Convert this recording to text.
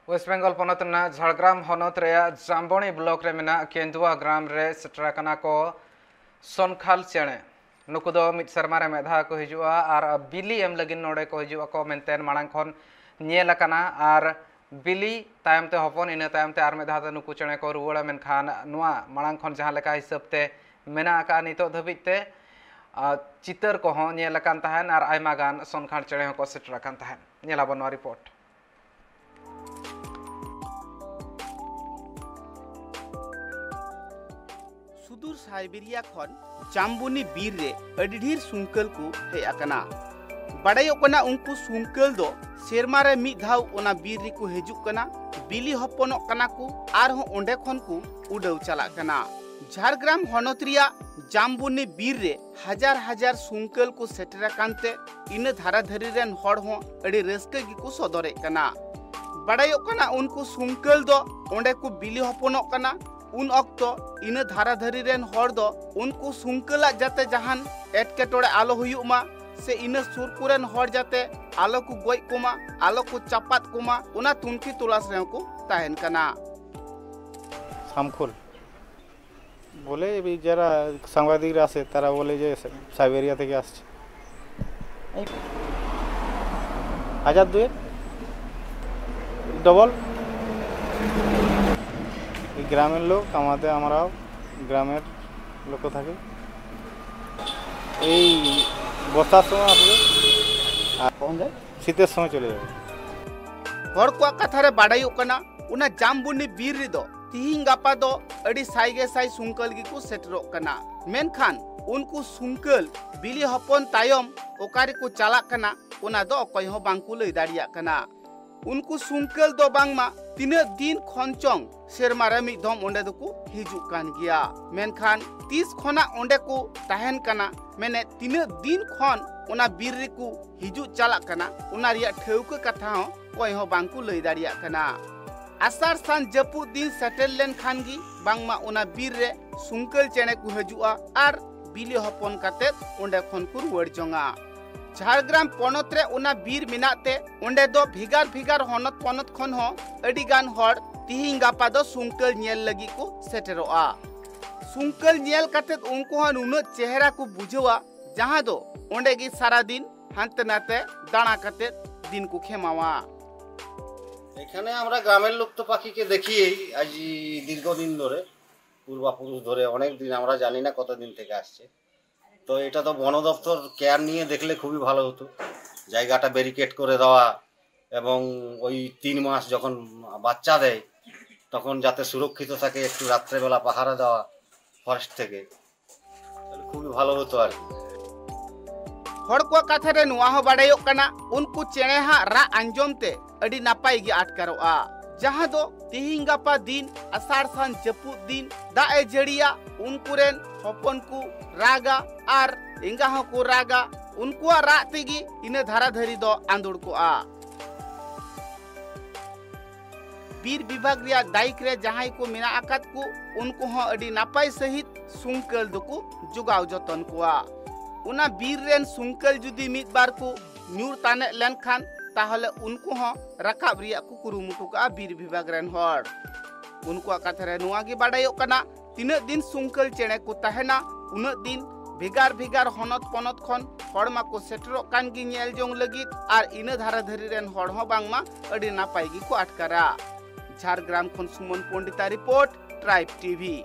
Waste Bengal पनतना Jhargram हनत रे जाम्बनी block रे मेना केंदुआ ग्राम रे सेटराकना को सोनखाल चेणे नुकु दो मिट सर्मा रे मेधा को हिजुआ आर बिली एम लगिन नोडे को हिजुआ को मेंटेन मांग खन नेलकना आर बिली तायम ते हपन इन तायम ते आर मेधा नुकु चेणे को रुवड़ा मेनखान नुआ मांग खन जहां लेका हिसाब ते मेना का नितो धबित ते चितर को हो नेलकन तहन आर आयमा गान सोनखाल चेणे को सेटराकन तहन नेलाबन नो रिपोर्ट सुदूर साइबेरिया खन जाम्बुनी बीर रे अडी ढेर सुंकल को हे आकना बड़ायो कना उनको सुंकल दो सेरमा रे मी धाव ओना बीर रे को हेजुक कना बिली हपनो कना को आर हो ओंडे खन को उडव चला कना झारग्राम हनोत्रिया जाम्बुनी बीर रे हजार हजार सुंकल को सेटरा कांते इन धारा धरी रेन हड़ हो अडी रस्के गी को सदरे कना बड़ायो कना उनको सुंकल दो ओंडे को बिली हपनो कना उन अक्तो इन धारा धरी रेन हड़ दो उनको सुंकला जाते जहान एटकेटोड़े आलो हुयुमा से इन सुरकुरेन हड़ जाते आलो को गोय कोमा आलो को चपात कोमा उना तुनकी तुलास रे को ताहेन कना सामखुल बोले भी जरा सांबादिक आसे तारा बोले जे साइबेरिया থেকে আসছে হাজার দুয়ে ডবল গ্রামের লোক আমাদের আমরাও গ্রামের লোক থাকে এই বর্ষার সময় আসবে আর কোন যায় শীতের সময় চলে যাবে हर को कथारे बाड़ाई कना उना जाम्बुनी बीर रे दो तिहिं गापा दो अडी साइगे साइ सुंकल गी को सेटरो कना मेनखान उनको सुंकल बिली हपन तायम ओकारी को चाला कना उना दो अकय हो बांकु लई दाड़िया कना उनको सुंकल दो बांगमा तीन दिन खनचोंग सेरमा रे मी धम ओंडे दो को हिजुक कान गिया मेनखान 30 खना ओंडे को ताहेन कना मेने तीन दिन खन उना बीर रे को हिजुक चाला कना उना रिया ठेउक कथा हो कोय हो बांकु लई दाड़िया कना आसार सान जपु दिन सेटल लेन खानगी बांगमा उना बीर रे सुंकल चेणे को हजुआ आर बिली हपन काते ओंडे खन को रुवाड़ जोंगा झारग्राम पनत रे उना बीर मिनाते ओंडे दो भिगार भिगार हनत पनत खन हो अडी गान हड़ तिहिं गापा दो सुंकल नेल लगी को सेटरोआ सुंकल नेल काते उनको हन उन चेहरा को बुझवा जहां दो ओंडे गी सारा दिन हांते नाते दाना काते दिन को खेमावा এখানে আমরা গ্রামের লোক তো পাখিকে দেখিয়েই আজ দীর্ঘদিন ধরে পূর্বাপুরুষ ধরে অনেক দিন আমরা জানি না কতদিন থেকে আসছে তো এটা তো বন দপ্তর কেয়ার নিয়ে দেখলে খুবই ভালো হতো জায়গাটা ব্যারিকেড করে দেওয়া এবং ওই 3 মাস যখন বাচ্চা দেয় তখন যাতে সুরক্ষিত থাকে একটু রাত্রেবেলা পাহারা দেওয়া ফরেস্ট থেকে তাহলে খুবই ভালো হতো আর हड़ को कथारे नुआ हो बाड़ायो कना उनको चेणे हा रा अंजोमते अडी नापाई गी आटकारोआ जहां दो तिहिं गापा दिन आसार सान जपु दिन दाए जड़िया उनको रेन हपन को रागा आर इंगा हो को रागा उनको रा तेगी इने धारा धरी दो आंदुड़ को आ बीर विभाग रिया दायिक रे जहां को मिना आकात को उनको हो अडी नापाई सहित सुंकल दको जुगाव जतन को आ उना बीर रेन सुंकल जुदी मित बार को न्यूर ताने लेन खान ताहले उनको हो रकाब रिया को कुरुमुटु का बीर विभाग रेन हड़ उनको कथारे नुआ गी बाड़ायो कना तीन दिन सुंकल चेणे को तहेना उन दिन भिगार भिगार हनत पनत खन हड़मा को सेटरो कान गी नेल जोंग लगी आर इन धारा धरी रेन हड़ हो बांगमा अडी नापाई गी को आटकारा झारग्राम खन सुमन पंडिता रिपोर्ट ट्राइब टीवी।